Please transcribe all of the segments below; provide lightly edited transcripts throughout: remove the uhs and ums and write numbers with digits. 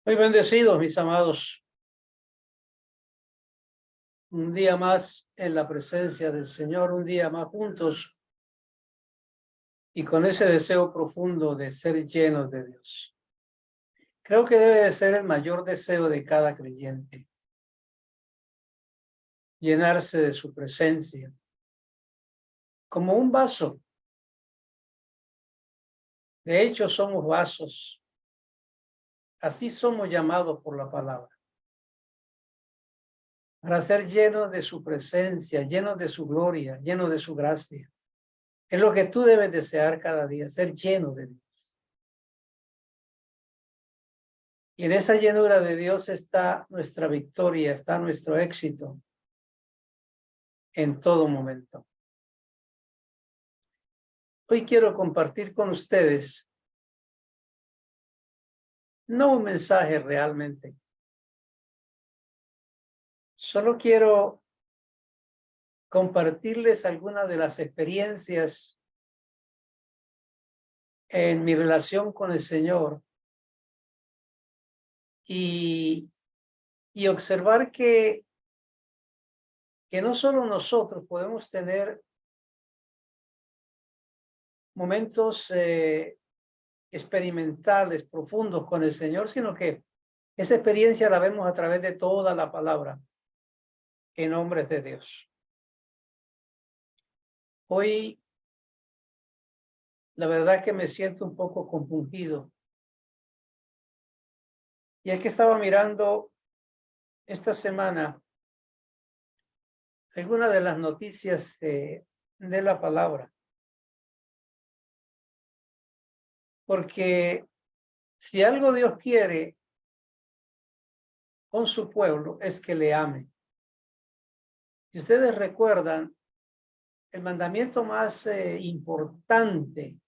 Muy bendecidos, mis amados. Un día más en la presencia del Señor, un día más juntos y con ese deseo profundo de ser llenos de Dios. Creo que debe de ser el mayor deseo de cada creyente. Llenarse de su presencia. Como un vaso. De hecho, somos vasos. Así somos llamados por la palabra. Para ser llenos de su presencia, llenos de su gloria, llenos de su gracia. Es lo que tú debes desear cada día, ser lleno de Dios. Y en esa llenura de Dios está nuestra victoria, está nuestro éxito en todo momento. Hoy quiero compartir con ustedes, no un mensaje realmente, solo quiero compartirles algunas de las experiencias en mi relación con el Señor y observar que no solo nosotros podemos tener momentos experimentales, profundos con el Señor, sino que esa experiencia la vemos a través de toda la palabra en nombres de Dios. Hoy, la verdad que me siento un poco compungido. Y es que estaba mirando esta semana algunas de las noticias de la palabra. Porque si algo Dios quiere con su pueblo es que le ame. Si ustedes recuerdan, el mandamiento más importante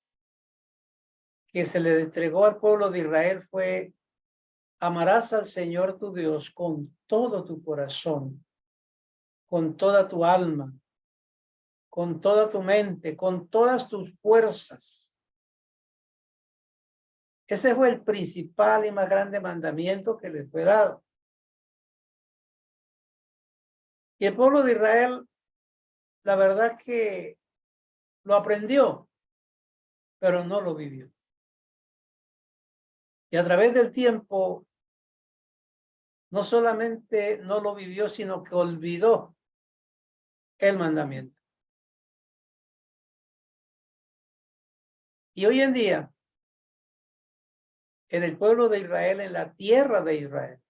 que se le entregó al pueblo de Israel fue: amarás al Señor tu Dios con todo tu corazón, con toda tu alma, con toda tu mente, con todas tus fuerzas. Ese fue el principal y más grande mandamiento que les fue dado. Y el pueblo de Israel, la verdad que lo aprendió, pero no lo vivió. Y a través del tiempo, no solamente no lo vivió, sino que olvidó el mandamiento. Y hoy en día, en el pueblo de Israel, en la tierra de Israel,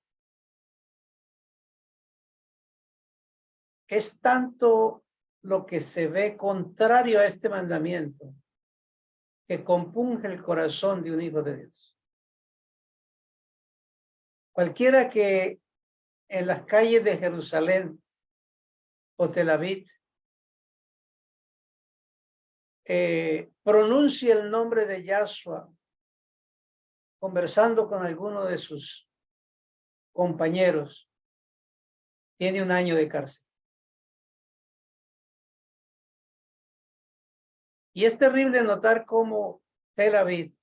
es tanto lo que se ve contrario a este mandamiento que compunge el corazón de un hijo de Dios. Cualquiera que en las calles de Jerusalén o Tel Aviv pronuncie el nombre de Yahshua conversando con alguno de sus compañeros, tiene 1 año de cárcel. Y es terrible notar cómo Tel Aviv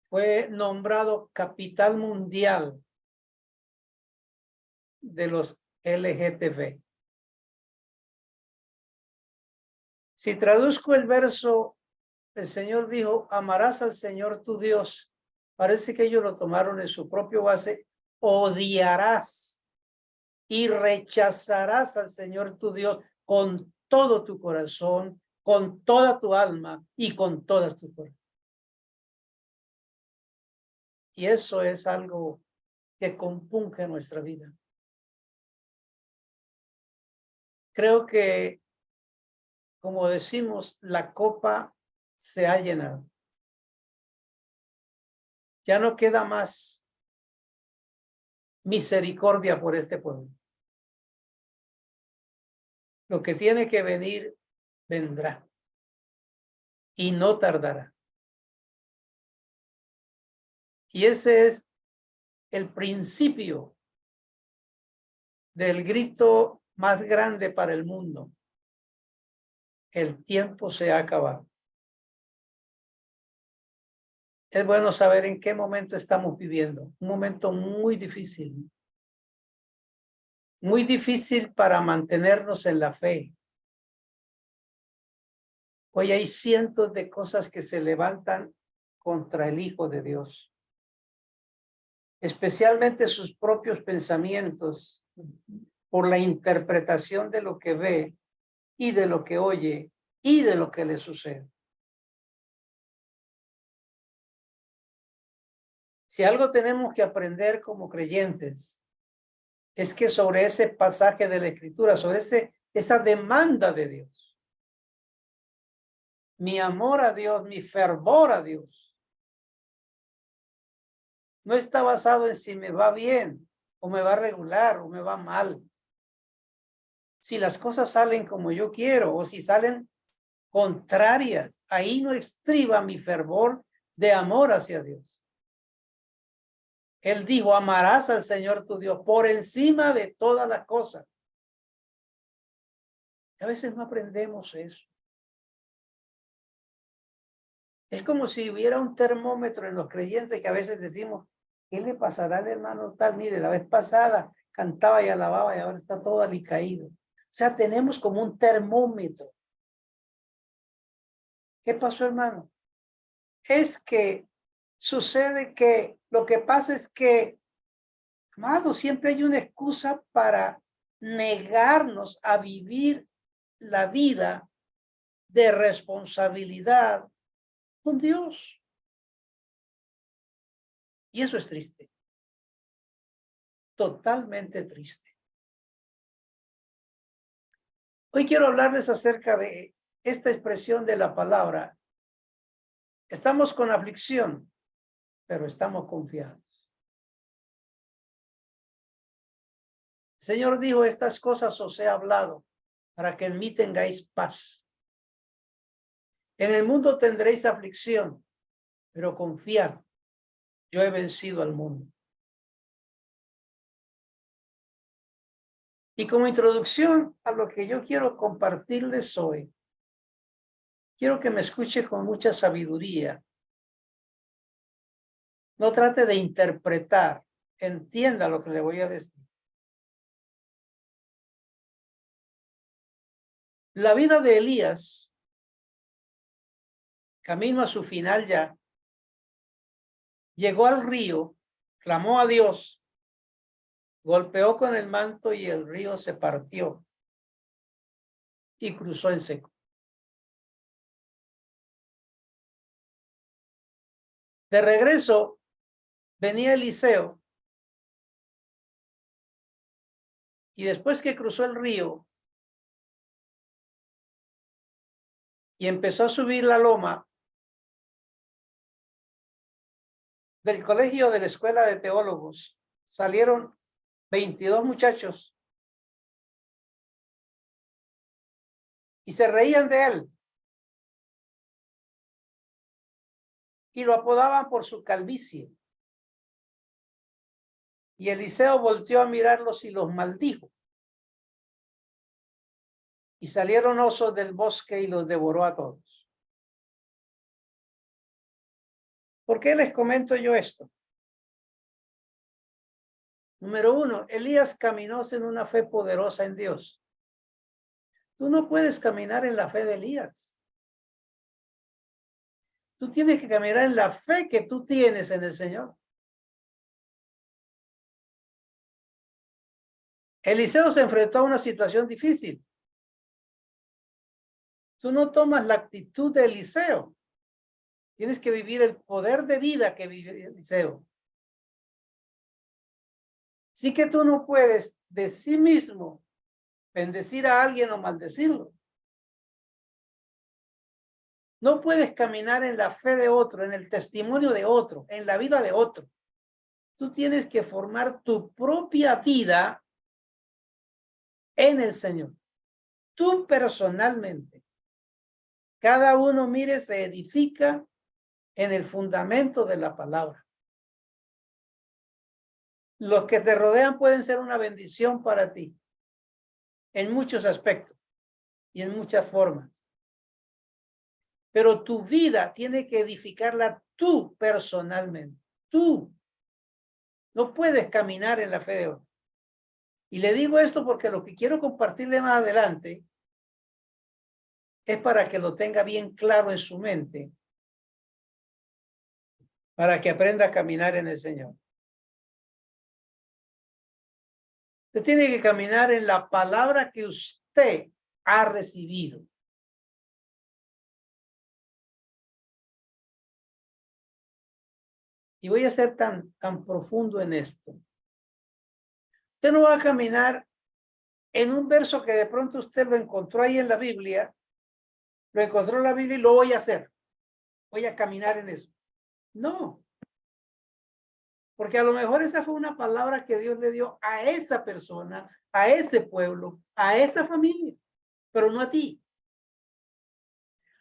fue nombrado capital mundial de los LGTB. Si traduzco el verso, el Señor dijo: amarás al Señor tu Dios. Parece que ellos lo tomaron en su propio base. Odiarás y rechazarás al Señor tu Dios con todo tu corazón, con toda tu alma y con todas tus fuerzas. Y eso es algo que compunge nuestra vida. Creo que, como decimos, la copa se ha llenado. Ya no queda más misericordia por este pueblo. Lo que tiene que venir, vendrá. Y no tardará. Y ese es el principio del grito más grande para el mundo. El tiempo se ha acabado. Es bueno saber en qué momento estamos viviendo. Un momento muy difícil. Muy difícil para mantenernos en la fe. Hoy hay cientos de cosas que se levantan contra el Hijo de Dios. Especialmente sus propios pensamientos por la interpretación de lo que ve y de lo que oye y de lo que le sucede. Si algo tenemos que aprender como creyentes, es que sobre ese pasaje de la Escritura, sobre esa demanda de Dios, mi amor a Dios, mi fervor a Dios, no está basado en si me va bien, o me va regular, o me va mal. Si las cosas salen como yo quiero, o si salen contrarias, ahí no estriba mi fervor de amor hacia Dios. Él dijo, amarás al Señor tu Dios por encima de todas las cosas. A veces no aprendemos eso. Es como si hubiera un termómetro en los creyentes que a veces decimos, ¿qué le pasará al hermano tal? Mire, la vez pasada cantaba y alababa y ahora está todo alicaído. O sea, tenemos como un termómetro. ¿Qué pasó, hermano? Es que sucede que lo que pasa es que, amado, siempre hay una excusa para negarnos a vivir la vida de responsabilidad con Dios. Y eso es triste. Totalmente triste. Hoy quiero hablarles acerca de esta expresión de la palabra. Estamos con aflicción, pero estamos confiados. El Señor dijo, estas cosas os he hablado para que en mí tengáis paz. En el mundo tendréis aflicción, pero confiad, yo he vencido al mundo. Y como introducción a lo que yo quiero compartirles hoy, quiero que me escuche con mucha sabiduría. No trate de interpretar, entienda lo que le voy a decir. La vida de Elías, camino a su final ya, llegó al río, clamó a Dios, golpeó con el manto y el río se partió y cruzó en seco. De regreso venía Eliseo y después que cruzó el río y empezó a subir la loma del colegio de la escuela de teólogos, salieron 22 muchachos y se reían de él y lo apodaban por su calvicie. Y Eliseo volteó a mirarlos y los maldijo. Y salieron osos del bosque y los devoró a todos. ¿Por qué les comento yo esto? Número uno, Elías caminó en una fe poderosa en Dios. Tú no puedes caminar en la fe de Elías. Tú tienes que caminar en la fe que tú tienes en el Señor. Eliseo se enfrentó a una situación difícil. Tú no tomas la actitud de Eliseo. Tienes que vivir el poder de vida que vive Eliseo. Sí que tú no puedes de sí mismo bendecir a alguien o maldecirlo. No puedes caminar en la fe de otro, en el testimonio de otro, en la vida de otro. Tú tienes que formar tu propia vida en el Señor. Tú personalmente. Cada uno, mire, se edifica en el fundamento de la palabra. Los que te rodean pueden ser una bendición para ti en muchos aspectos y en muchas formas. Pero tu vida tiene que edificarla tú personalmente, tú no puedes caminar en la fe de otro. Y le digo esto porque lo que quiero compartirle más adelante es para que lo tenga bien claro en su mente, para que aprenda a caminar en el Señor. Usted tiene que caminar en la palabra que usted ha recibido. Y voy a ser tan profundo en esto. Usted no va a caminar en un verso que de pronto usted lo encontró ahí en la Biblia, lo encontró en la Biblia y lo voy a hacer. Voy a caminar en eso. No. Porque a lo mejor esa fue una palabra que Dios le dio a esa persona, a ese pueblo, a esa familia, pero no a ti.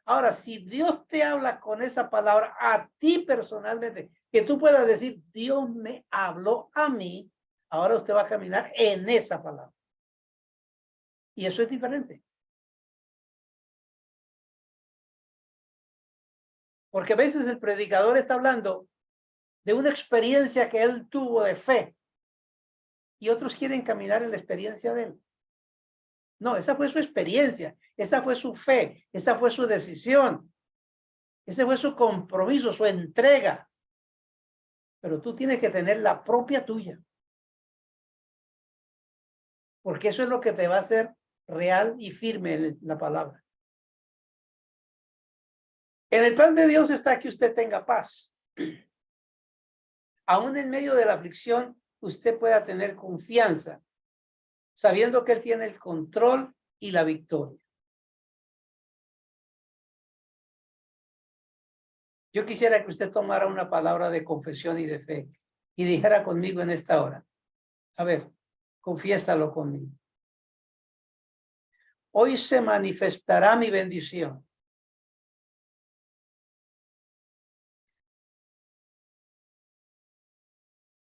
Ahora, si Dios te habla con esa palabra a ti personalmente, que tú puedas decir, Dios me habló a mí, ahora usted va a caminar en esa palabra. Y eso es diferente. Porque a veces el predicador está hablando de una experiencia que él tuvo de fe y otros quieren caminar en la experiencia de él. No, esa fue su experiencia, esa fue su fe, esa fue su decisión, ese fue su compromiso, su entrega. Pero tú tienes que tener la propia tuya. Porque eso es lo que te va a hacer real y firme en la palabra. En el plan de Dios está que usted tenga paz. Aún en medio de la aflicción, usted pueda tener confianza, sabiendo que Él tiene el control y la victoria. Yo quisiera que usted tomara una palabra de confesión y de fe y dijera conmigo en esta hora. A ver, confiésalo conmigo. Hoy se manifestará mi bendición.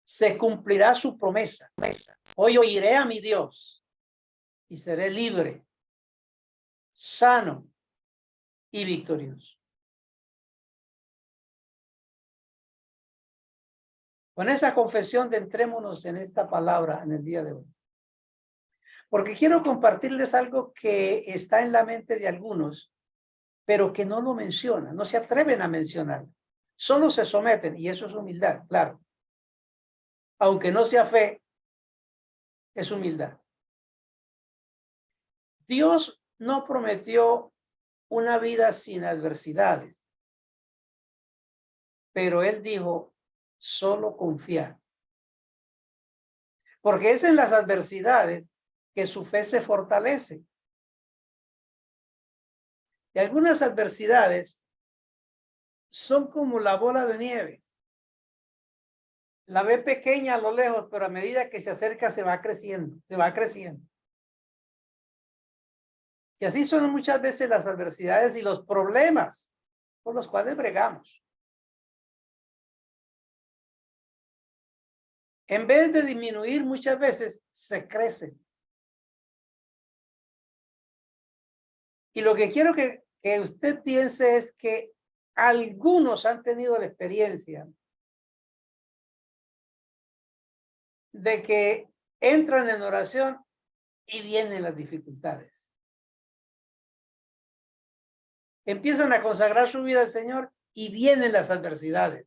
Se cumplirá su promesa. Hoy oiré a mi Dios y seré libre, sano y victorioso. Con esa confesión entrémonos en esta palabra en el día de hoy. Porque quiero compartirles algo que está en la mente de algunos, pero que no lo mencionan, no se atreven a mencionar. Solo se someten, y eso es humildad, claro. Aunque no sea fe, es humildad. Dios no prometió una vida sin adversidades, pero Él dijo, solo confiar. Porque es en las adversidades que su fe se fortalece. Y algunas adversidades son como la bola de nieve. La ve pequeña a lo lejos, pero a medida que se acerca se va creciendo, se va creciendo. Y así son muchas veces las adversidades y los problemas por los cuales bregamos. En vez de disminuir, muchas veces se crecen. Y lo que quiero que usted piense es que algunos han tenido la experiencia de que entran en oración y vienen las dificultades. Empiezan a consagrar su vida al Señor y vienen las adversidades.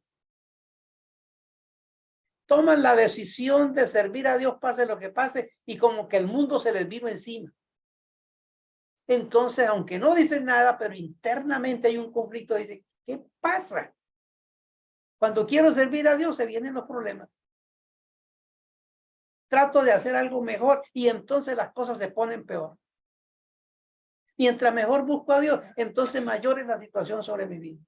Toman la decisión de servir a Dios, pase lo que pase, y como que el mundo se les vino encima. Entonces, aunque no dicen nada, pero internamente hay un conflicto, dice, ¿qué pasa? Cuando quiero servir a Dios, se vienen los problemas. Trato de hacer algo mejor y entonces las cosas se ponen peor. Mientras mejor busco a Dios, entonces mayor es la situación sobre mi vida.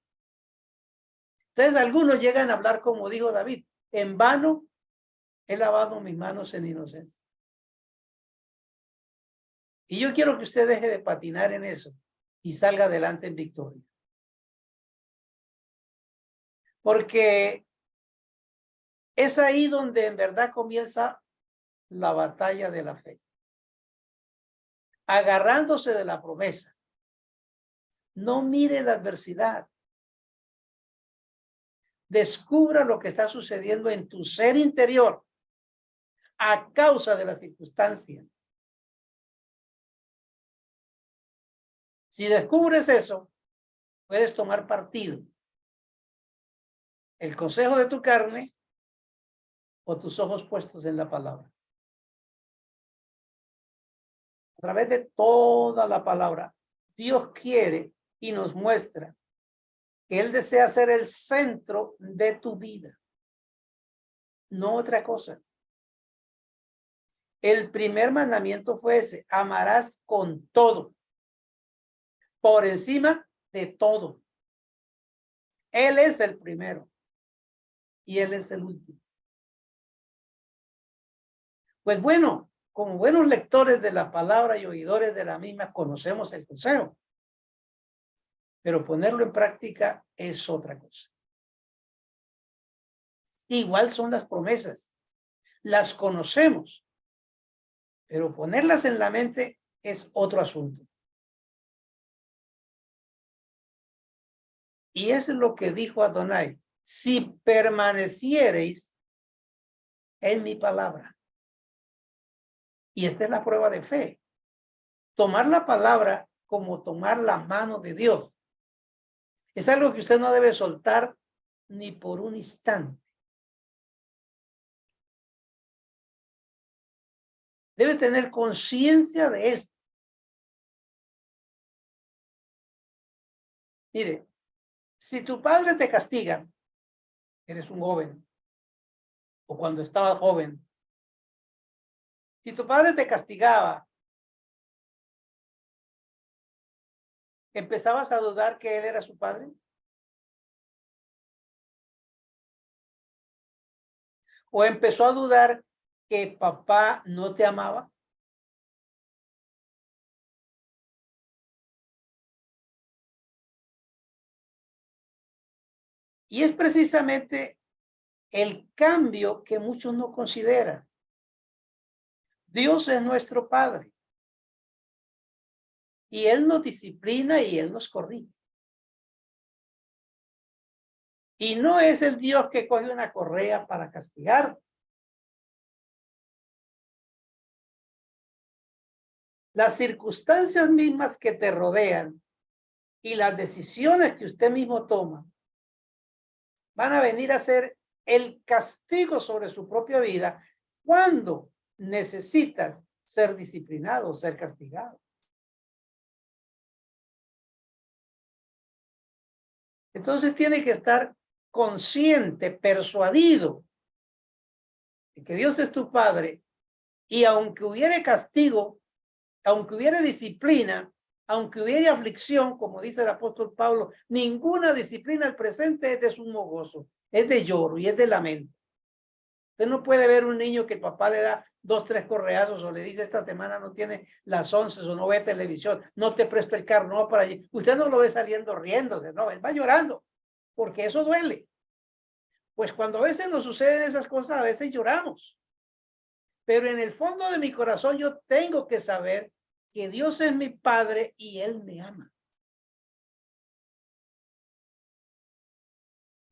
Entonces algunos llegan a hablar como dijo David, en vano he lavado mis manos en inocencia. Y yo quiero que usted deje de patinar en eso y salga adelante en victoria. Porque es ahí donde en verdad comienza la batalla de la fe. Agarrándose de la promesa. No mire la adversidad. Descubra lo que está sucediendo en tu ser interior a causa de la circunstancia. Si descubres eso, puedes tomar partido. El consejo de tu carne o tus ojos puestos en la palabra. A través de toda la palabra, Dios quiere y nos muestra que Él desea ser el centro de tu vida, no otra cosa. El primer mandamiento fue ese: amarás con todo, por encima de todo. Él es el primero y Él es el último. Pues bueno, como buenos lectores de la palabra y oidores de la misma, conocemos el consejo, pero ponerlo en práctica es otra cosa. Igual son las promesas, las conocemos, pero ponerlas en la mente es otro asunto. Y eso es lo que dijo Adonai: si permaneciereis en mi palabra. Y esta es la prueba de fe. Tomar la palabra como tomar la mano de Dios es algo que usted no debe soltar ni por un instante. Debe tener conciencia de esto. Mire, si tu padre te castiga, eres un joven, o cuando estabas joven, si tu padre te castigaba, ¿empezabas a dudar que él era su padre? ¿O empezó a dudar que papá no te amaba? Y es precisamente el cambio que muchos no consideran. Dios es nuestro Padre y Él nos disciplina y Él nos corrige. Y no es el Dios que coge una correa para castigar. Las circunstancias mismas que te rodean y las decisiones que usted mismo toma van a venir a ser el castigo sobre su propia vida cuando necesitas ser disciplinado o ser castigado. Entonces tiene que estar consciente, persuadido de que Dios es tu Padre, y aunque hubiere castigo, aunque hubiere disciplina, aunque hubiere aflicción, como dice el apóstol Pablo, ninguna disciplina al presente es de sumo gozo, es de lloro y es de lamento. Usted no puede ver un niño que el papá le da 2, 3 correazos o le dice: esta semana no tiene las 11 o no ve televisión, no te presto el carro, no va para allí. Usted no lo ve saliendo riéndose, no, él va llorando, porque eso duele. Pues cuando a veces nos suceden esas cosas, a veces lloramos. Pero en el fondo de mi corazón yo tengo que saber que Dios es mi Padre y Él me ama.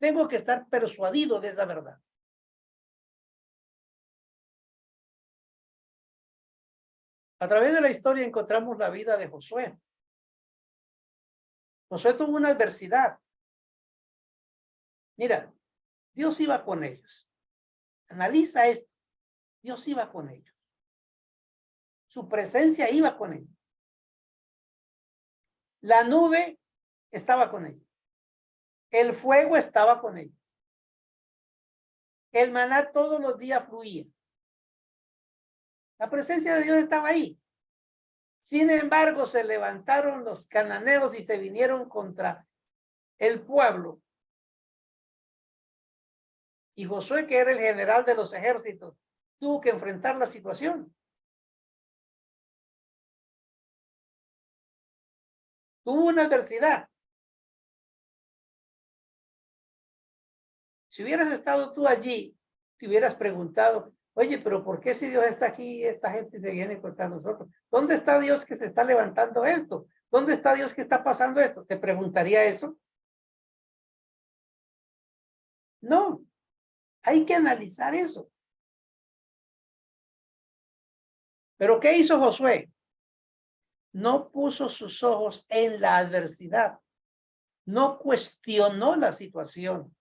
Tengo que estar persuadido de esa verdad. A través de la historia encontramos la vida de Josué. Josué tuvo una adversidad. Mira, Dios iba con ellos. Analiza esto. Dios iba con ellos. Su presencia iba con ellos. La nube estaba con ellos. El fuego estaba con ellos. El maná todos los días fluía. La presencia de Dios estaba ahí. Sin embargo, se levantaron los cananeos y se vinieron contra el pueblo. Y Josué, que era el general de los ejércitos, tuvo que enfrentar la situación. Tuvo una adversidad. Si hubieras estado tú allí, te hubieras preguntado: oye, pero ¿por qué si Dios está aquí, esta gente se viene contra nosotros? ¿Dónde está Dios que se está levantando esto? ¿Dónde está Dios que está pasando esto? ¿Te preguntaría eso? No, hay que analizar eso. Pero ¿qué hizo Josué? No puso sus ojos en la adversidad. No cuestionó la situación.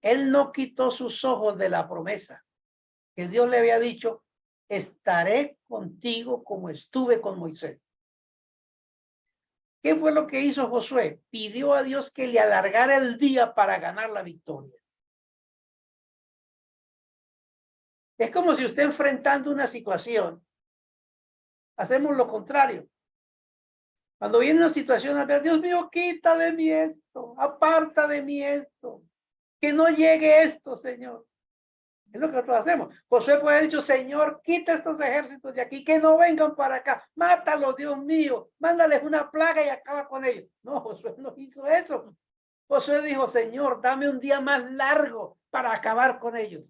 Él no quitó sus ojos de la promesa que Dios le había dicho, estaré contigo como estuve con Moisés. ¿Qué fue lo que hizo Josué? Pidió a Dios que le alargara el día para ganar la victoria. Es como si usted enfrentando una situación, hacemos lo contrario. Cuando viene una situación, a ver, Dios mío, quita de mí esto, aparta de mí esto, que no llegue esto, Señor. Es lo que nosotros hacemos. Josué puede haber dicho, Señor, quita estos ejércitos de aquí, que no vengan para acá, mátalos, Dios mío, mándales una plaga y acaba con ellos. No, Josué no hizo eso. Josué dijo, Señor, dame un día más largo para acabar con ellos.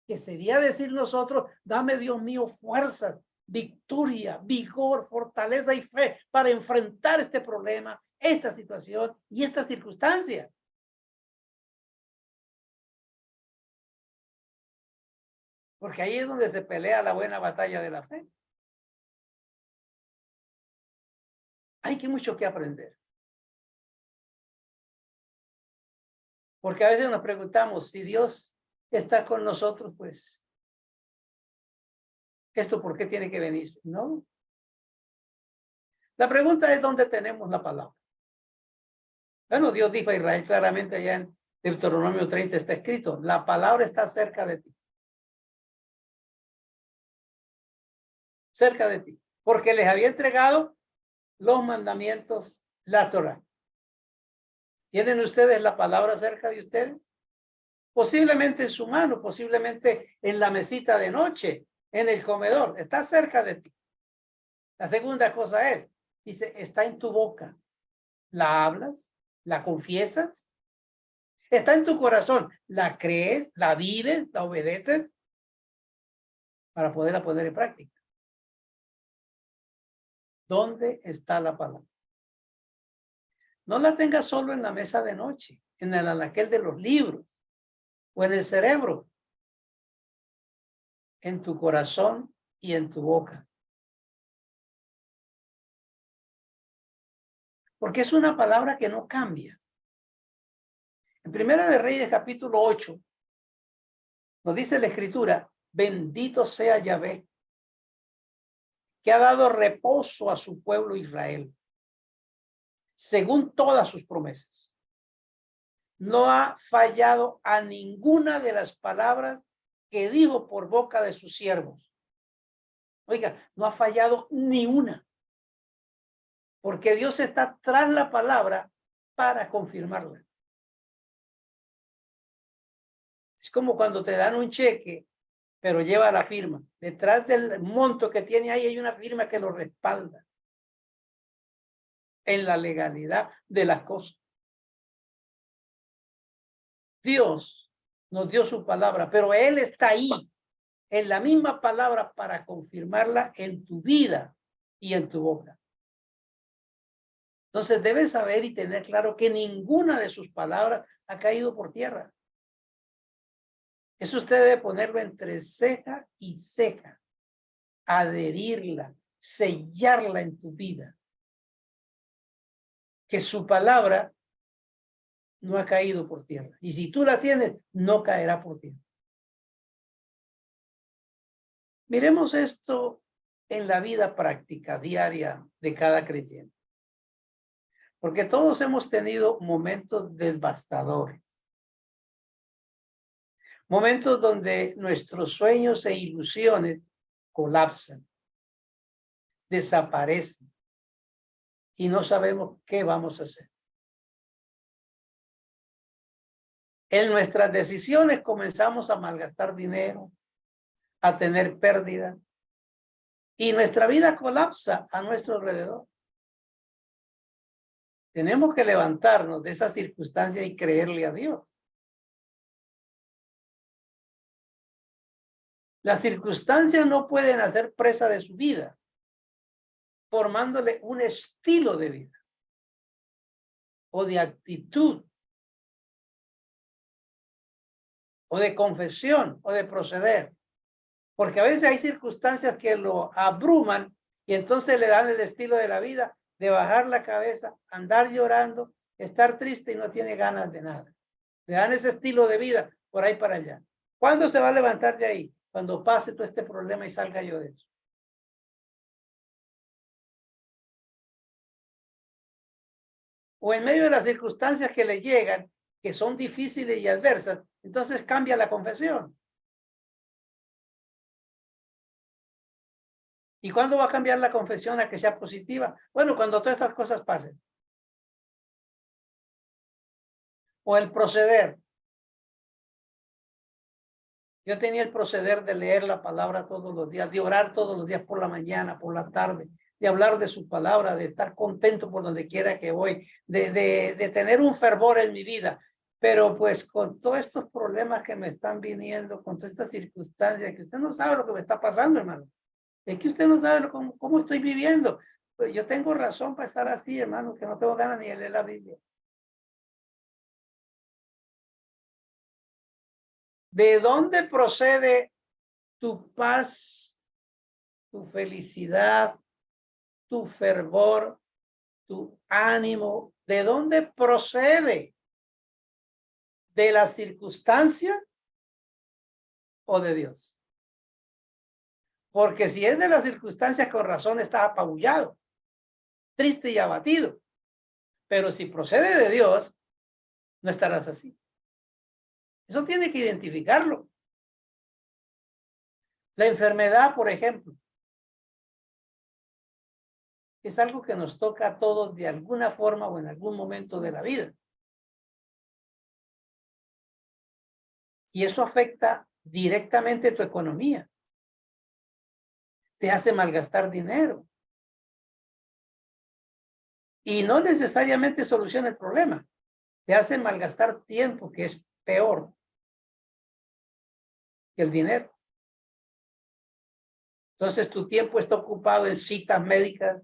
Que sería decir nosotros, dame, Dios mío, fuerzas, victoria, vigor, fortaleza y fe para enfrentar este problema, esta situación y esta circunstancia. Porque ahí es donde se pelea la buena batalla de la fe. Hay que mucho que aprender. Porque a veces nos preguntamos si Dios está con nosotros, pues, ¿esto por qué tiene que venir? No. La pregunta es dónde tenemos la palabra. Bueno, Dios dijo a Israel claramente allá en Deuteronomio 30 está escrito, la palabra está cerca de ti. Cerca de ti. Porque les había entregado los mandamientos, la Torah. ¿Tienen ustedes la palabra cerca de ustedes? Posiblemente en su mano, posiblemente en la mesita de noche, en el comedor. Está cerca de ti. La segunda cosa es, dice, está en tu boca. ¿La hablas? ¿La confiesas? Está en tu corazón. ¿La crees? ¿La vives? ¿La obedeces? Para poderla poner en práctica. ¿Dónde está la palabra? No la tengas solo en la mesa de noche, en el anaquel de los libros o en el cerebro, en tu corazón y en tu boca. Porque es una palabra que no cambia. En Primera de Reyes, capítulo 8, nos dice la Escritura, bendito sea Yahvé, que ha dado reposo a su pueblo Israel, según todas sus promesas. No ha fallado a ninguna de las palabras que dijo por boca de sus siervos. Oiga, no ha fallado ni una. Porque Dios está tras la palabra para confirmarla. Es como cuando te dan un cheque, pero lleva la firma. Detrás del monto que tiene ahí hay una firma que lo respalda en la legalidad de las cosas. Dios nos dio su palabra, pero Él está ahí en la misma palabra para confirmarla en tu vida y en tu boca. Entonces debes saber y tener claro que ninguna de sus palabras ha caído por tierra. Eso usted debe ponerlo entre ceja y ceja, adherirla, sellarla en tu vida. Que su palabra no ha caído por tierra. Y si tú la tienes, no caerá por tierra. Miremos esto en la vida práctica diaria de cada creyente. Porque todos hemos tenido momentos devastadores. Momentos donde nuestros sueños e ilusiones colapsan, desaparecen y no sabemos qué vamos a hacer. En nuestras decisiones comenzamos a malgastar dinero, a tener pérdidas y nuestra vida colapsa a nuestro alrededor. Tenemos que levantarnos de esa circunstancia y creerle a Dios. Las circunstancias no pueden hacer presa de su vida, formándole un estilo de vida o de actitud o de confesión o de proceder. Porque a veces hay circunstancias que lo abruman y entonces le dan el estilo de la vida de bajar la cabeza, andar llorando, estar triste y no tiene ganas de nada. Le dan ese estilo de vida por ahí para allá. ¿Cuándo se va a levantar de ahí? Cuando pase todo este problema y salga yo de eso. O en medio de las circunstancias que le llegan, que son difíciles y adversas, entonces cambia la confesión. ¿Y cuándo va a cambiar la confesión a que sea positiva? Bueno, cuando todas estas cosas pasen. O el proceder. Yo tenía el proceder de leer la palabra todos los días, de orar todos los días por la mañana, por la tarde, de hablar de su palabra, de estar contento por donde quiera que voy, de tener un fervor en mi vida. Pero pues con todos estos problemas que me están viniendo, con todas estas circunstancias, que usted no sabe lo que me está pasando, hermano. Es que usted no sabe cómo estoy viviendo. Pues yo tengo razón para estar así, hermano, que no tengo ganas ni de leer la Biblia. ¿De dónde procede tu paz, tu felicidad, tu fervor, tu ánimo? ¿De dónde procede? ¿De las circunstancias o de Dios? Porque si es de las circunstancias, con razón estás apabullado, triste y abatido. Pero si procede de Dios, no estarás así. Eso tiene que identificarlo. La enfermedad, por ejemplo, es algo que nos toca a todos de alguna forma o en algún momento de la vida. Y eso afecta directamente tu economía. Te hace malgastar dinero. Y no necesariamente soluciona el problema. Te hace malgastar tiempo, que es peor que el dinero. Entonces tu tiempo está ocupado en citas médicas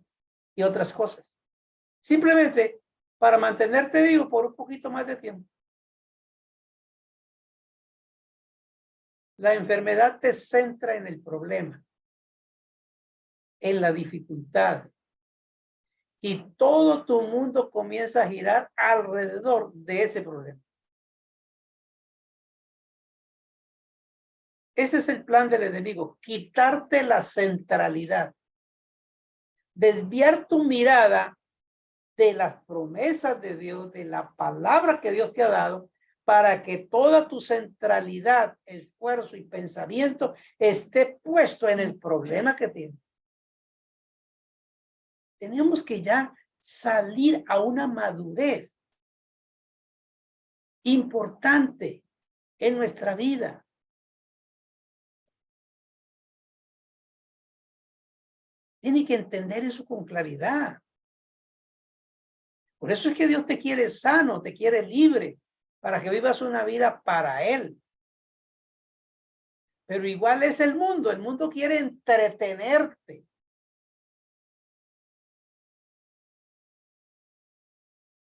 y otras cosas. Simplemente para mantenerte vivo por un poquito más de tiempo. La enfermedad te centra en el problema, en la dificultad. Y todo tu mundo comienza a girar alrededor de ese problema. Ese es el plan del enemigo, quitarte la centralidad, desviar tu mirada de las promesas de Dios, de la palabra que Dios te ha dado, para que toda tu centralidad, esfuerzo y pensamiento esté puesto en el problema que tienes. Tenemos que ya salir a una madurez importante en nuestra vida. Tiene que entender eso con claridad. Por eso es que Dios te quiere sano, te quiere libre, para que vivas una vida para Él. Pero igual es el mundo quiere entretenerte.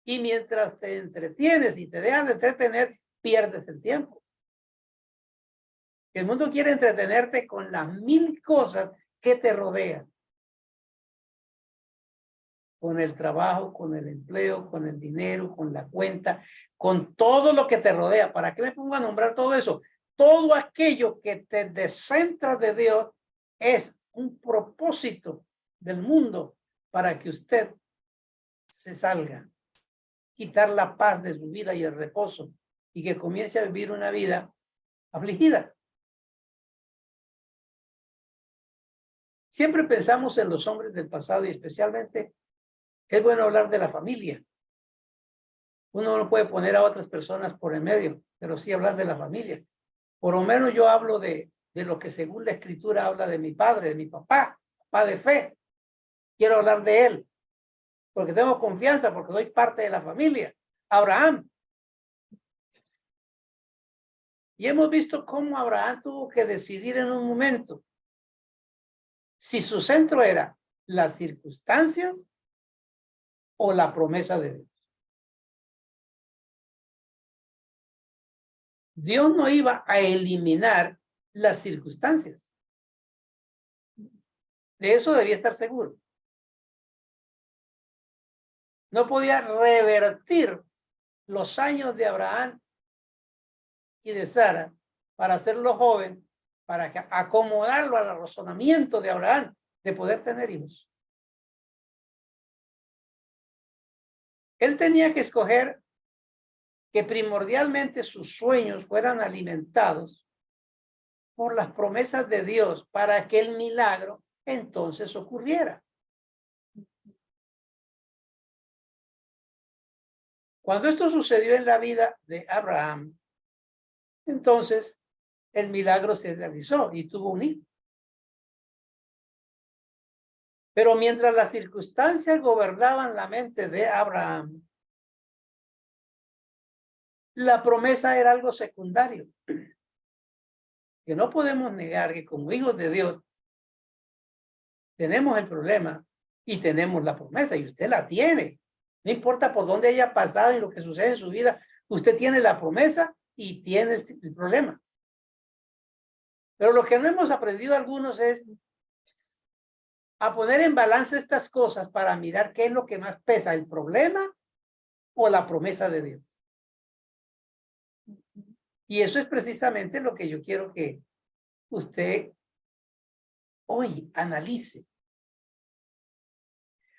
Y mientras te entretienes y te dejas de entretener, pierdes el tiempo. El mundo quiere entretenerte con las 1000 cosas que te rodean. Con el trabajo, con el empleo, con el dinero, con la cuenta, con todo lo que te rodea. ¿Para qué me pongo a nombrar todo eso? Todo aquello que te descentra de Dios es un propósito del mundo para que usted se salga, quitar la paz de su vida y el reposo y que comience a vivir una vida afligida. Siempre pensamos en los hombres del pasado y especialmente es bueno hablar de la familia. Uno no puede poner a otras personas por el medio, pero sí hablar de la familia. Por lo menos yo hablo de lo que según la escritura habla de mi padre, de mi papá de fe. Quiero hablar de él, porque tengo confianza, porque soy parte de la familia. Abraham. Y hemos visto cómo Abraham tuvo que decidir en un momento si su centro era las circunstancias o la promesa de Dios. Dios no iba a eliminar las circunstancias. De eso debía estar seguro. No podía revertir los años de Abraham y de Sara para hacerlo joven, para acomodarlo al razonamiento de Abraham de poder tener hijos. Él tenía que escoger que primordialmente sus sueños fueran alimentados por las promesas de Dios para que el milagro entonces ocurriera. Cuando esto sucedió en la vida de Abraham, entonces el milagro se realizó y tuvo un hijo. Pero mientras las circunstancias gobernaban la mente de Abraham, la promesa era algo secundario. Que no podemos negar que como hijos de Dios tenemos el problema y tenemos la promesa, y usted la tiene. No importa por dónde haya pasado y lo que sucede en su vida, usted tiene la promesa y tiene el problema. Pero lo que no hemos aprendido algunos es a poner en balance estas cosas para mirar qué es lo que más pesa, el problema o la promesa de Dios. Y eso es precisamente lo que yo quiero que usted hoy analice.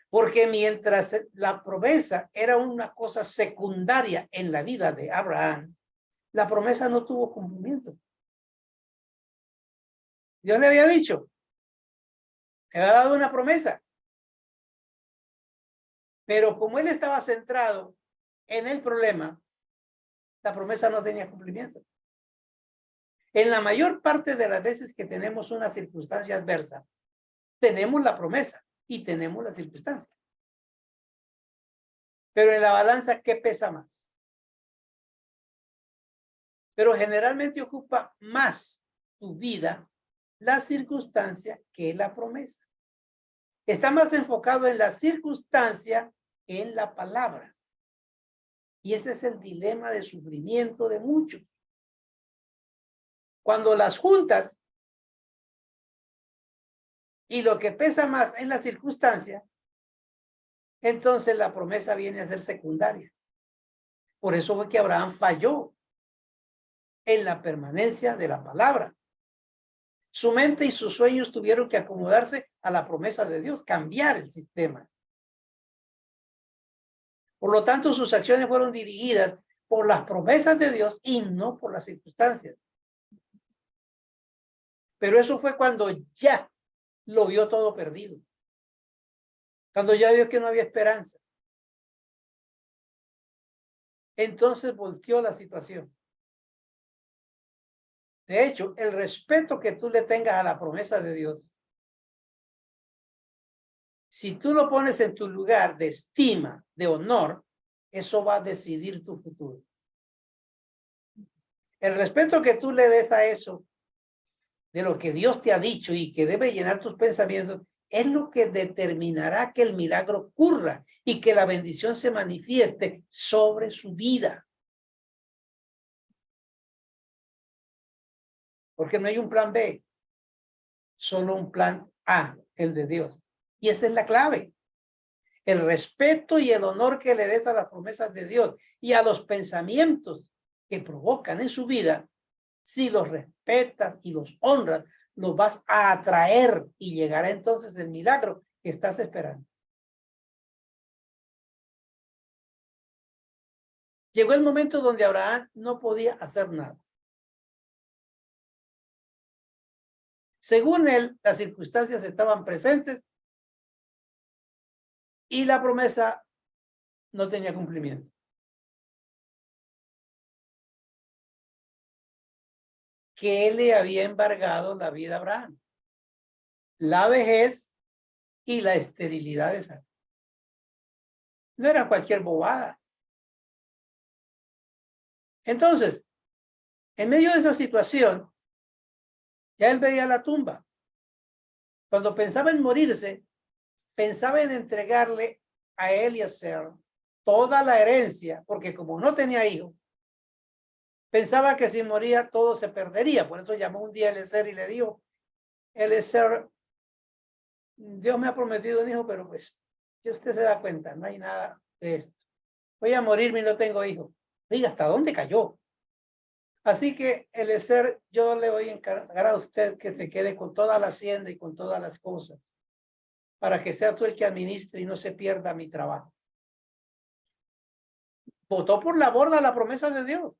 Porque mientras la promesa era una cosa secundaria en la vida de Abraham, la promesa no tuvo cumplimiento. Dios le había dicho, le había dado una promesa. Pero como él estaba centrado en el problema, la promesa no tenía cumplimiento. En la mayor parte de las veces que tenemos una circunstancia adversa, tenemos la promesa y tenemos la circunstancia. Pero en la balanza, ¿qué pesa más? Pero generalmente ocupa más tu vida la circunstancia que la promesa. Está más enfocado en la circunstancia que en la palabra. Y ese es el dilema de sufrimiento de muchos. Cuando las juntas y lo que pesa más en la circunstancia, entonces la promesa viene a ser secundaria. Por eso fue que Abraham falló en la permanencia de la palabra. Su mente y sus sueños tuvieron que acomodarse a la promesa de Dios, cambiar el sistema. Por lo tanto, sus acciones fueron dirigidas por las promesas de Dios y no por las circunstancias. Pero eso fue cuando ya lo vio todo perdido. Cuando ya vio que no había esperanza. Entonces volteó la situación. De hecho, el respeto que tú le tengas a la promesa de Dios, si tú lo pones en tu lugar de estima, de honor, eso va a decidir tu futuro. El respeto que tú le des a eso, de lo que Dios te ha dicho y que debe llenar tus pensamientos, es lo que determinará que el milagro ocurra y que la bendición se manifieste sobre su vida. Porque no hay un plan B, solo un plan A, el de Dios. Y esa es la clave. El respeto y el honor que le des a las promesas de Dios y a los pensamientos que provocan en su vida, si los respetas y los honras, los vas a atraer y llegará entonces el milagro que estás esperando. Llegó el momento donde Abraham no podía hacer nada. Según él, las circunstancias estaban presentes y la promesa no tenía cumplimiento. ¿Qué le había embargado la vida a Abraham? La vejez y la esterilidad de Sara. No era cualquier bobada. Entonces, en medio de esa situación, ya él veía la tumba. Cuando pensaba en morirse, pensaba en entregarle a Eliezer toda la herencia, porque como no tenía hijo, Pensaba que si moría todo se perdería. Por eso llamó un día a Eliezer y le dijo, Eliezer, Dios me ha prometido un hijo, pero pues, que usted se da cuenta, no hay nada de esto. Voy a morirme y no tengo hijo. Diga, ¿hasta dónde cayó? Así que Eliezer, yo le voy a encargar a usted que se quede con toda la hacienda y con todas las cosas, para que sea tú el que administre y no se pierda mi trabajo. Votó por la borda la promesa de Dios.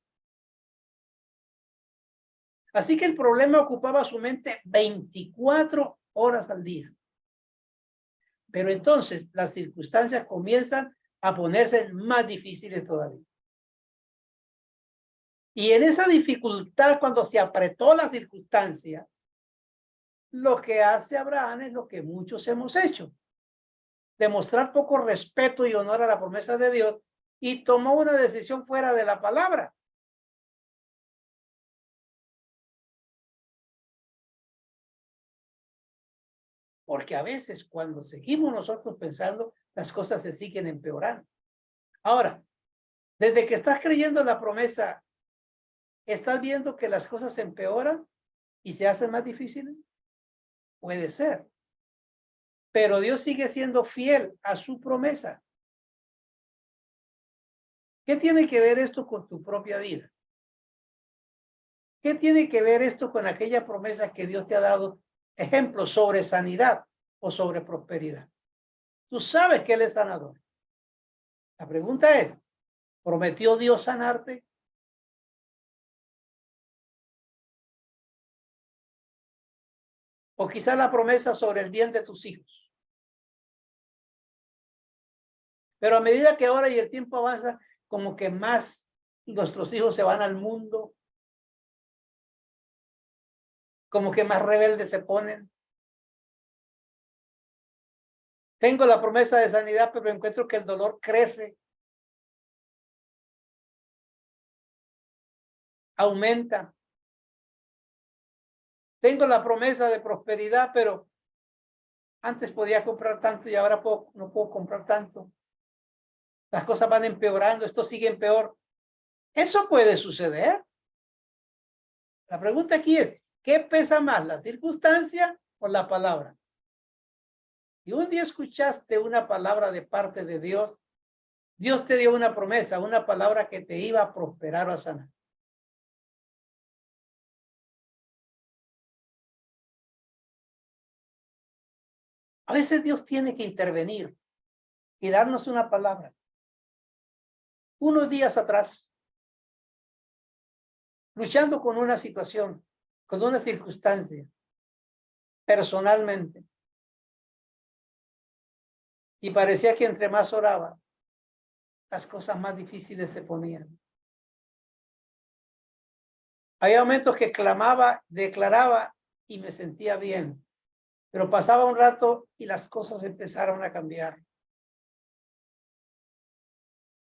Así que el problema ocupaba su mente 24 horas al día. Pero entonces las circunstancias comienzan a ponerse más difíciles todavía. Y en esa dificultad, cuando se apretó la circunstancia, lo que hace Abraham es lo que muchos hemos hecho. Demostrar poco respeto y honor a la promesa de Dios y tomó una decisión fuera de la palabra. Porque a veces cuando seguimos nosotros pensando, las cosas se siguen empeorando. Ahora, desde que estás creyendo en la promesa, ¿estás viendo que las cosas se empeoran y se hacen más difíciles? Puede ser. Pero Dios sigue siendo fiel a su promesa. ¿Qué tiene que ver esto con tu propia vida? ¿Qué tiene que ver esto con aquella promesa que Dios te ha dado? Ejemplo, sobre sanidad o sobre prosperidad. Tú sabes que Él es sanador. La pregunta es, ¿prometió Dios sanarte? O quizá la promesa sobre el bien de tus hijos. Pero a medida que ahora y el tiempo avanza, como que más nuestros hijos se van al mundo, como que más rebeldes se ponen. Tengo la promesa de sanidad, pero encuentro que el dolor crece, aumenta. Tengo la promesa de prosperidad, pero antes podía comprar tanto y ahora no puedo comprar tanto. Las cosas van empeorando, esto sigue peor. Eso puede suceder. La pregunta aquí es, ¿qué pesa más, la circunstancia o la palabra? Y un día escuchaste una palabra de parte de Dios, Dios te dio una promesa, una palabra que te iba a prosperar o a sanar. A veces Dios tiene que intervenir y darnos una palabra. Unos días atrás, luchando con una situación, con una circunstancia, personalmente, y parecía que entre más oraba, las cosas más difíciles se ponían. Había momentos que clamaba, declaraba y me sentía bien, pero pasaba un rato y las cosas empezaron a cambiar.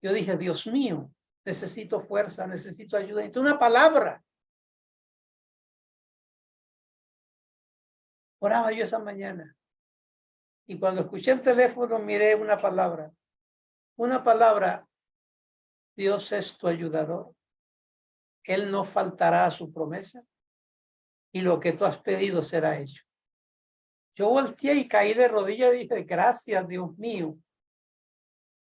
Yo dije, Dios mío, necesito fuerza, necesito ayuda. Entonces una palabra. Oraba yo esa mañana. Y cuando escuché el teléfono, miré una palabra. Una palabra, Dios es tu ayudador. Él no faltará a su promesa. Y lo que tú has pedido será hecho. Yo volteé y caí de rodillas y dije, gracias, Dios mío,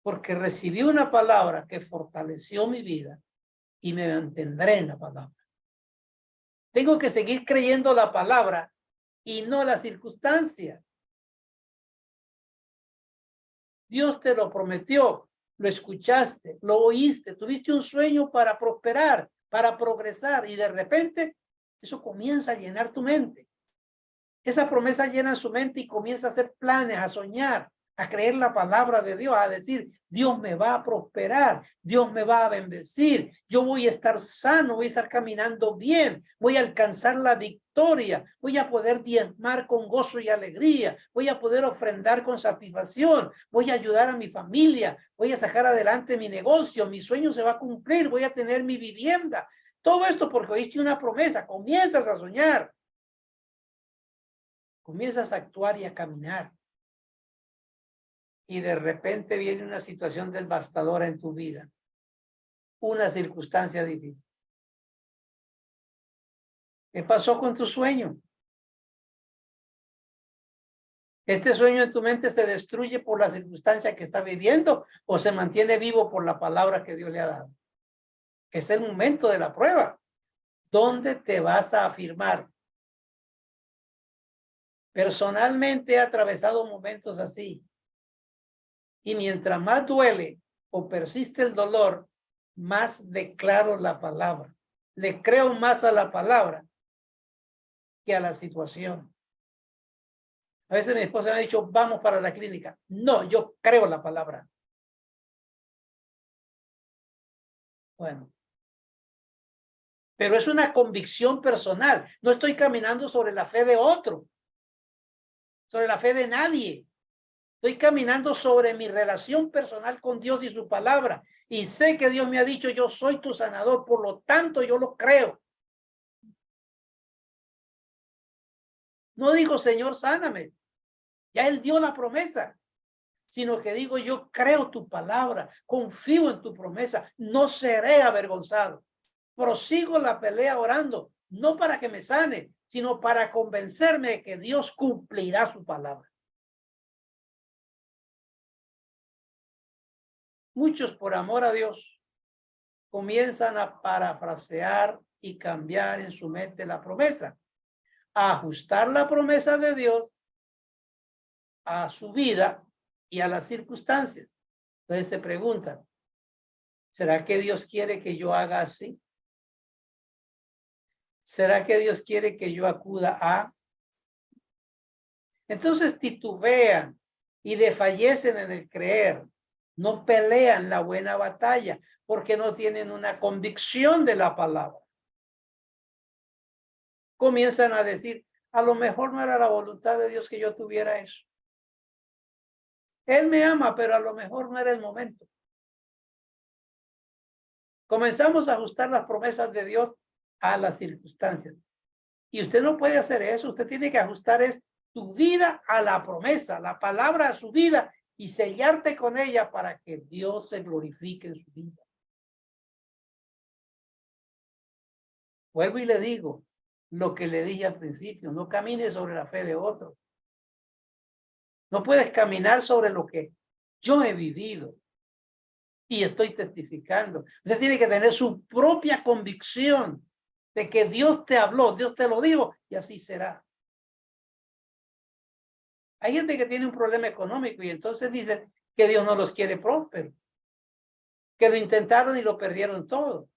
porque recibí una palabra que fortaleció mi vida y me mantendré en la palabra. Tengo que seguir creyendo la palabra y no la circunstancia. Dios te lo prometió, lo escuchaste, lo oíste, tuviste un sueño para prosperar, para progresar y de repente eso comienza a llenar tu mente. Esa promesa llena su mente y comienza a hacer planes, a soñar, a creer la palabra de Dios, a decir, Dios me va a prosperar, Dios me va a bendecir, yo voy a estar sano, voy a estar caminando bien, voy a alcanzar la victoria, voy a poder diezmar con gozo y alegría, voy a poder ofrendar con satisfacción, voy a ayudar a mi familia, voy a sacar adelante mi negocio, mi sueño se va a cumplir, voy a tener mi vivienda. Todo esto porque oíste una promesa, comienzas a soñar. Comienzas a actuar y a caminar. Y de repente viene una situación devastadora en tu vida. Una circunstancia difícil. ¿Qué pasó con tu sueño? ¿Este sueño en tu mente se destruye por la circunstancia que está viviendo o se mantiene vivo por la palabra que Dios le ha dado? Es el momento de la prueba. ¿Dónde te vas a afirmar? Personalmente he atravesado momentos así. Y mientras más duele o persiste el dolor, más declaro la palabra. Le creo más a la palabra que a la situación. A veces mi esposa me ha dicho, vamos para la clínica. No, yo creo la palabra. Bueno, pero es una convicción personal. No estoy caminando sobre la fe de otro, sobre la fe de nadie. Estoy caminando sobre mi relación personal con Dios y su palabra. Y sé que Dios me ha dicho, yo soy tu sanador, por lo tanto yo lo creo. No digo, Señor, sáname. Ya Él dio la promesa. Sino que digo, yo creo tu palabra, confío en tu promesa, no seré avergonzado. Prosigo la pelea orando, no para que me sane, sino para convencerme de que Dios cumplirá su palabra. Muchos, por amor a Dios, comienzan a parafrasear y cambiar en su mente la promesa, a ajustar la promesa de Dios a su vida y a las circunstancias. Entonces se preguntan, ¿será que Dios quiere que yo haga así? ¿Será que Dios quiere que yo acuda a? Entonces titubean y desfallecen en el creer. No pelean la buena batalla porque no tienen una convicción de la palabra. Comienzan a decir, a lo mejor no era la voluntad de Dios que yo tuviera eso. Él me ama, pero a lo mejor no era el momento. Comenzamos a ajustar las promesas de Dios a las circunstancias. Y usted no puede hacer eso. Usted tiene que ajustar tu vida a la promesa, la palabra a su vida y sellarte con ella para que Dios se glorifique en su vida. Vuelvo y le digo lo que le dije al principio, no camines sobre la fe de otros. No puedes caminar sobre lo que yo he vivido y estoy testificando. Usted tiene que tener su propia convicción de que Dios te habló, Dios te lo dijo y así será. Hay gente que tiene un problema económico y entonces dicen que Dios no los quiere prósperos, que lo intentaron y lo perdieron todo.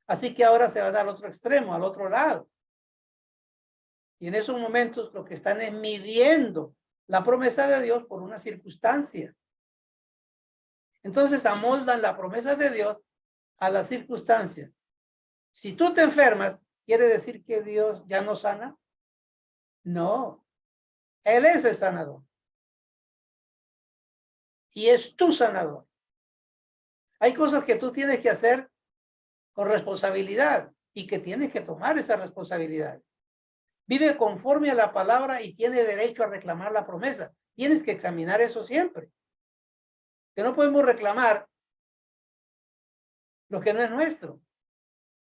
Así que ahora se va a dar al otro extremo, al otro lado. Y en esos momentos lo que están es midiendo la promesa de Dios por una circunstancia. Entonces amoldan la promesa de Dios a las circunstancias. Si tú te enfermas, ¿quiere decir que Dios ya no sana? No, Él es el sanador. Y es tu sanador. Hay cosas que tú tienes que hacer con responsabilidad y que tienes que tomar esa responsabilidad. Vive conforme a la palabra y tiene derecho a reclamar la promesa. Tienes que examinar eso siempre. Que no podemos reclamar lo que no es nuestro.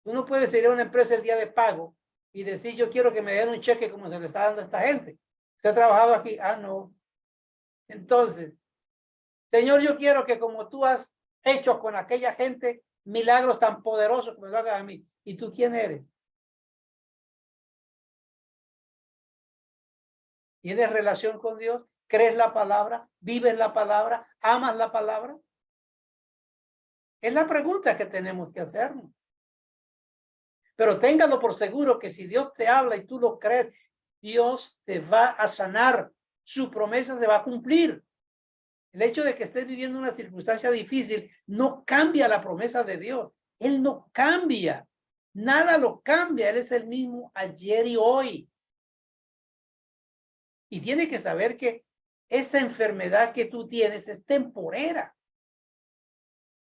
Tú no puedes ir a una empresa el día de pago y decir, yo quiero que me den un cheque como se le está dando a esta gente. ¿Usted ha trabajado aquí? Ah, no. Entonces, Señor, yo quiero que como tú has hecho con aquella gente milagros tan poderosos como lo hagas a mí. ¿Y tú quién eres? ¿Tienes relación con Dios? ¿Crees la palabra? ¿Vives la palabra? ¿Amas la palabra? Es la pregunta que tenemos que hacernos. Pero téngalo por seguro que si Dios te habla y tú lo crees, Dios te va a sanar. Su promesa se va a cumplir. El hecho de que estés viviendo una circunstancia difícil no cambia la promesa de Dios. Él no cambia. Nada lo cambia. Él es el mismo ayer y hoy. Y tienes que saber que esa enfermedad que tú tienes es temporera.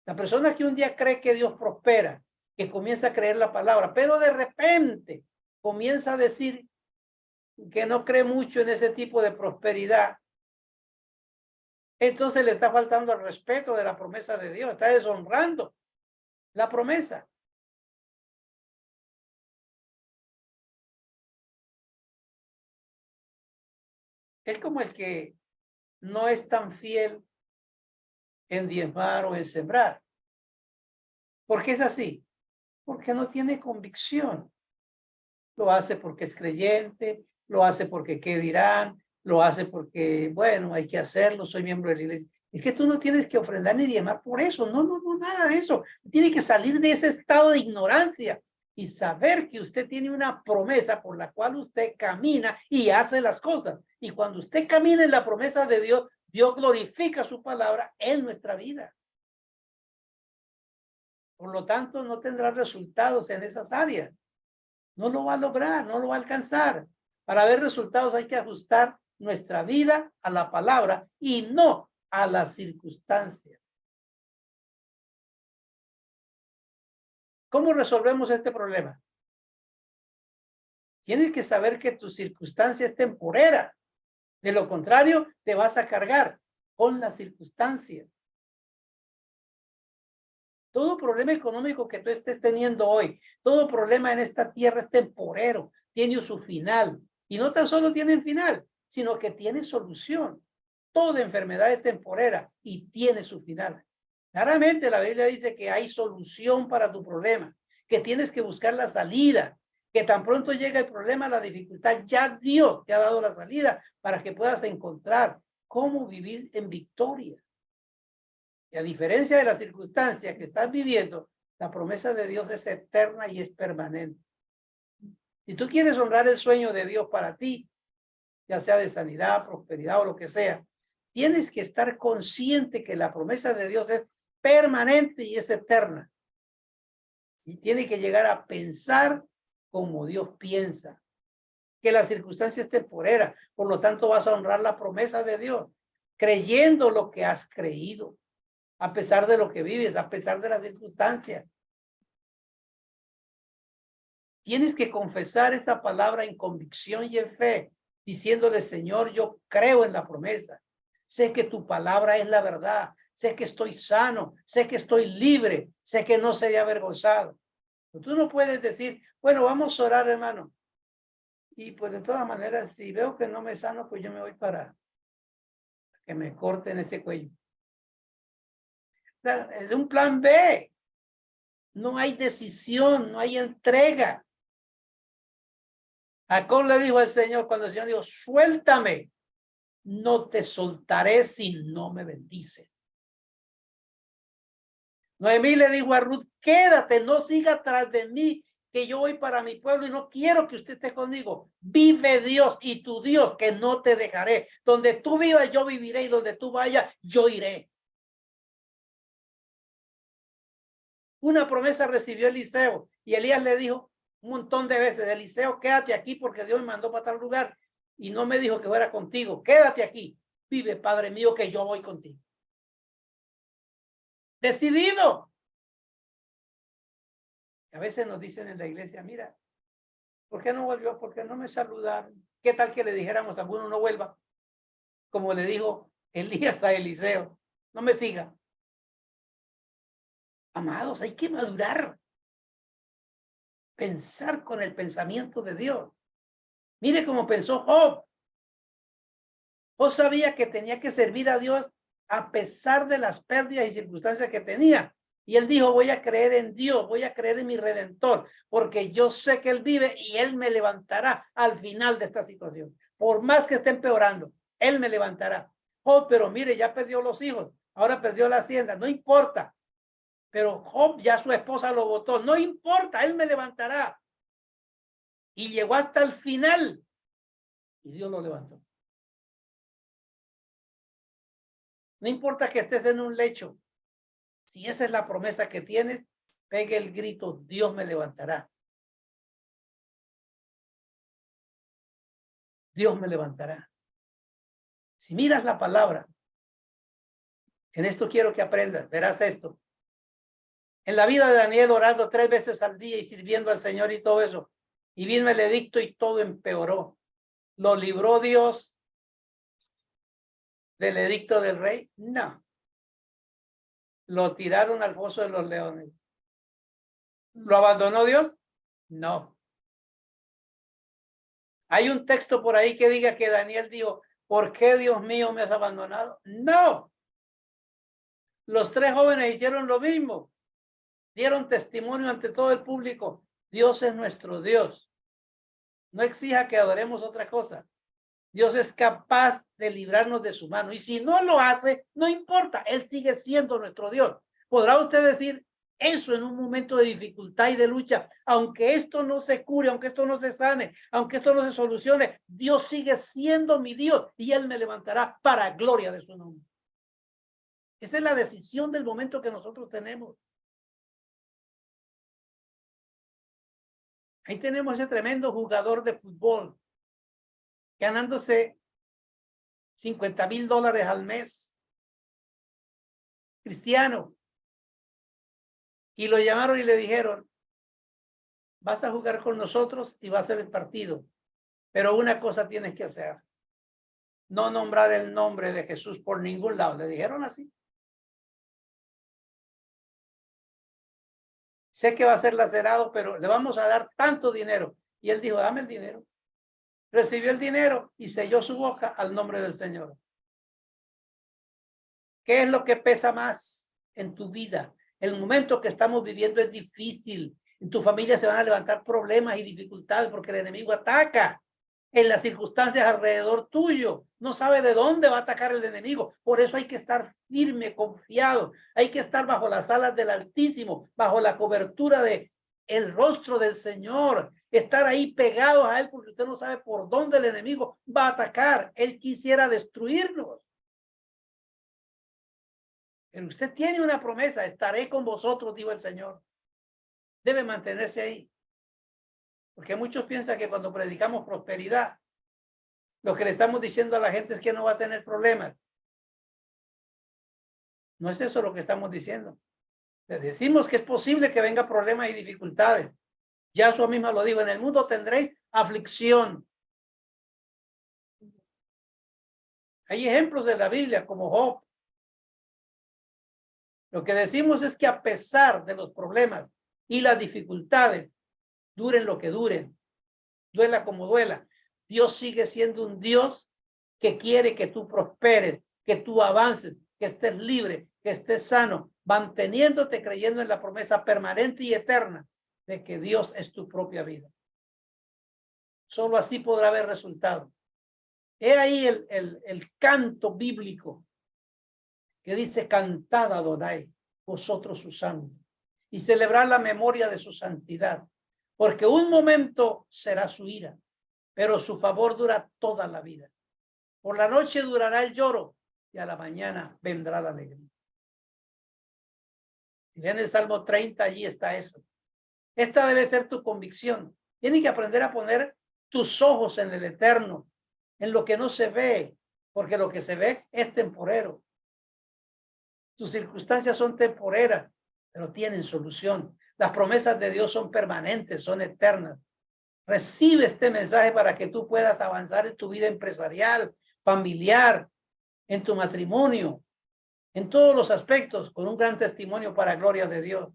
La persona que un día cree que Dios prospera, que comienza a creer la palabra, pero de repente comienza a decir que no cree mucho en ese tipo de prosperidad, entonces le está faltando el respeto de la promesa de Dios, está deshonrando la promesa. Es como el que no es tan fiel en diezmar o en sembrar. ¿Por qué es así? Porque no tiene convicción. Lo hace porque es creyente, lo hace porque qué dirán, lo hace porque, bueno, hay que hacerlo, soy miembro de la iglesia. Es que tú no tienes que ofrendar ni diezmar por eso, no, nada de eso. Tiene que salir de ese estado de ignorancia y saber que usted tiene una promesa por la cual usted camina y hace las cosas. Y cuando usted camina en la promesa de Dios, Dios glorifica su palabra en nuestra vida. Por lo tanto, no tendrá resultados en esas áreas. No lo va a lograr, no lo va a alcanzar. Para ver resultados hay que ajustar nuestra vida a la palabra y no a las circunstancias. ¿Cómo resolvemos este problema? Tienes que saber que tu circunstancia es temporera. De lo contrario, te vas a cargar con las circunstancias. Todo problema económico que tú estés teniendo hoy, todo problema en esta tierra es temporero, tiene su final. Y no tan solo tiene final, sino que tiene solución. Toda enfermedad es temporera y tiene su final. Claramente la Biblia dice que hay solución para tu problema, que tienes que buscar la salida, que tan pronto llega el problema, la dificultad, ya Dios te ha dado la salida para que puedas encontrar cómo vivir en victoria. Y a diferencia de las circunstancias que estás viviendo, la promesa de Dios es eterna y es permanente. Si tú quieres honrar el sueño de Dios para ti, ya sea de sanidad, prosperidad o lo que sea, tienes que estar consciente que la promesa de Dios es permanente y es eterna. Y tiene que llegar a pensar como Dios piensa. Que la circunstancia es temporera, por lo tanto vas a honrar la promesa de Dios, creyendo lo que has creído. A pesar de lo que vives, a pesar de las circunstancias. Tienes que confesar esa palabra en convicción y en fe, diciéndole, Señor, yo creo en la promesa. Sé que tu palabra es la verdad. Sé que estoy sano. Sé que estoy libre. Sé que no seré avergonzado. Tú no puedes decir, bueno, vamos a orar, hermano. Y pues de todas maneras, si veo que no me sano, pues yo me voy para que me corten ese cuello. Es un plan B. No hay decisión, no hay entrega. Jacob le dijo al Señor cuando el Señor dijo, suéltame, no te soltaré si no me bendices. Noemí le dijo a Ruth, quédate, no siga tras de mí, que yo voy para mi pueblo y no quiero que usted esté conmigo. Vive Dios y tu Dios, que no te dejaré. Donde tú vivas, yo viviré y donde tú vayas, yo iré. Una promesa recibió Eliseo y Elías le dijo un montón de veces, Eliseo, quédate aquí porque Dios me mandó para tal lugar y no me dijo que fuera contigo. Quédate aquí. Vive, Padre mío, que yo voy contigo. Decidido. A veces nos dicen en la iglesia, mira, ¿por qué no volvió? ¿Por qué no me saludaron? ¿Qué tal que le dijéramos a alguno no vuelva? Como le dijo Elías a Eliseo, no me siga. Amados, hay que madurar. Pensar con el pensamiento de Dios. Mire cómo pensó Job. Job sabía que tenía que servir a Dios a pesar de las pérdidas y circunstancias que tenía. Y él dijo, voy a creer en Dios, voy a creer en mi Redentor, porque yo sé que Él vive y Él me levantará al final de esta situación. Por más que esté empeorando, Él me levantará. Oh, pero mire, ya perdió los hijos, ahora perdió la hacienda, no importa. Pero Job ya su esposa lo votó, no importa, Él me levantará. Y llegó hasta el final y Dios lo levantó. No importa que estés en un lecho, si esa es la promesa que tienes, pegue el grito, Dios me levantará. Dios me levantará. Si miras la palabra, en esto quiero que aprendas, verás esto. En la vida de Daniel orando 3 veces al día y sirviendo al Señor y todo eso. Y vino el edicto y todo empeoró. ¿Lo libró Dios del edicto del rey? No. Lo tiraron al foso de los leones. ¿Lo abandonó Dios? No. Hay un texto por ahí que diga que Daniel dijo, ¿Por qué, Dios mío, me has abandonado? No. Los 3 jóvenes hicieron lo mismo. Dieron testimonio ante todo el público. Dios es nuestro Dios. No exija que adoremos otra cosa. Dios es capaz de librarnos de su mano. Y si no lo hace, no importa. Él sigue siendo nuestro Dios. Podrá usted decir eso en un momento de dificultad y de lucha. Aunque esto no se cure, aunque esto no se sane, aunque esto no se solucione, Dios sigue siendo mi Dios y Él me levantará para gloria de su nombre. Esa es la decisión del momento que nosotros tenemos. Ahí tenemos ese tremendo jugador de fútbol ganándose $50,000 al mes, cristiano, y lo llamaron y le dijeron, vas a jugar con nosotros y va a ser el partido, pero una cosa tienes que hacer, no nombrar el nombre de Jesús por ningún lado. Le dijeron así. Sé que va a ser lacerado, pero le vamos a dar tanto dinero. Y él dijo, dame el dinero. Recibió el dinero y selló su boca al nombre del Señor. ¿Qué es lo que pesa más en tu vida? El momento que estamos viviendo es difícil. En tu familia se van a levantar problemas y dificultades porque el enemigo ataca en las circunstancias alrededor tuyo. No sabe de dónde va a atacar el enemigo. Por eso hay que estar firme, confiado. Hay que estar bajo las alas del Altísimo, bajo la cobertura de el rostro del Señor. Estar ahí pegados a Él porque usted no sabe por dónde el enemigo va a atacar. Él quisiera destruirnos. Pero usted tiene una promesa, estaré con vosotros, dijo el Señor. Debe mantenerse ahí. Porque muchos piensan que cuando predicamos prosperidad, lo que le estamos diciendo a la gente es que no va a tener problemas. No es eso lo que estamos diciendo. Le decimos que es posible que venga problemas y dificultades. Yahshua misma lo dijo, en el mundo tendréis aflicción. Hay ejemplos de la Biblia como Job. Lo que decimos es que a pesar de los problemas y las dificultades, duren lo que duren, duela como duela, Dios sigue siendo un Dios que quiere que tú prosperes, que tú avances, que estés libre, que estés sano, manteniéndote creyendo en la promesa permanente y eterna de que Dios es tu propia vida. Solo así podrá haber resultado. He ahí el canto bíblico que dice, cantad a Adonai, vosotros sus santos, y celebrar la memoria de su santidad, porque un momento será su ira, pero su favor dura toda la vida. Por la noche durará el lloro y a la mañana vendrá la alegría. Y en el Salmo 30 allí está eso. Esta debe ser tu convicción. Tienes que aprender a poner tus ojos en el eterno, en lo que no se ve, porque lo que se ve es temporero. Tus circunstancias son temporeras, pero tienen solución. Las promesas de Dios son permanentes, son eternas. Recibe este mensaje para que tú puedas avanzar en tu vida empresarial, familiar, en tu matrimonio, en todos los aspectos, con un gran testimonio para gloria de Dios.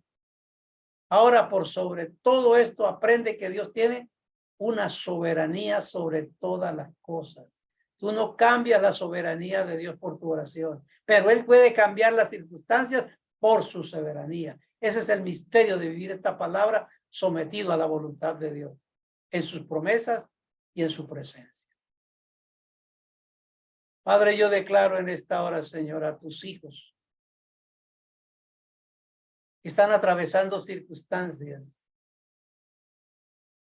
Ahora, por sobre todo esto, aprende que Dios tiene una soberanía sobre todas las cosas. Tú no cambias la soberanía de Dios por tu oración, pero Él puede cambiar las circunstancias por su soberanía. Ese es el misterio de vivir esta palabra sometido a la voluntad de Dios, en sus promesas y en su presencia. Padre, yo declaro en esta hora, Señor, a tus hijos que están atravesando circunstancias,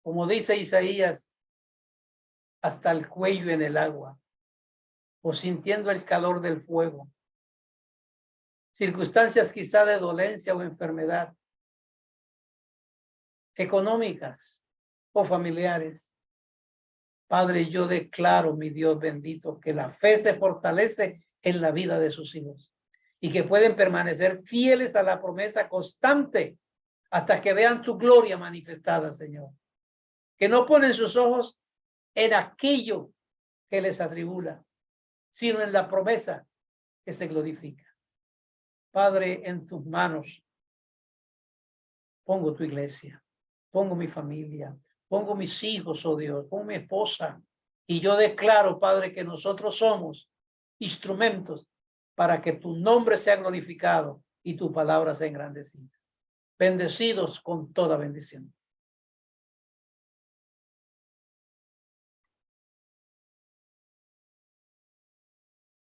como dice Isaías, hasta el cuello en el agua, o sintiendo el calor del fuego. Circunstancias quizá de dolencia o enfermedad, económicas o familiares. Padre, yo declaro, mi Dios bendito, que la fe se fortalece en la vida de sus hijos y que pueden permanecer fieles a la promesa constante hasta que vean tu gloria manifestada, Señor. Que no ponen sus ojos en aquello que les atribula, sino en la promesa que se glorifica. Padre, en tus manos pongo tu iglesia, pongo mi familia, pongo mis hijos, oh Dios, pongo mi esposa, Y yo declaro, Padre, que nosotros somos instrumentos para que tu nombre sea glorificado y tu palabra sea engrandecida. Bendecidos con toda bendición.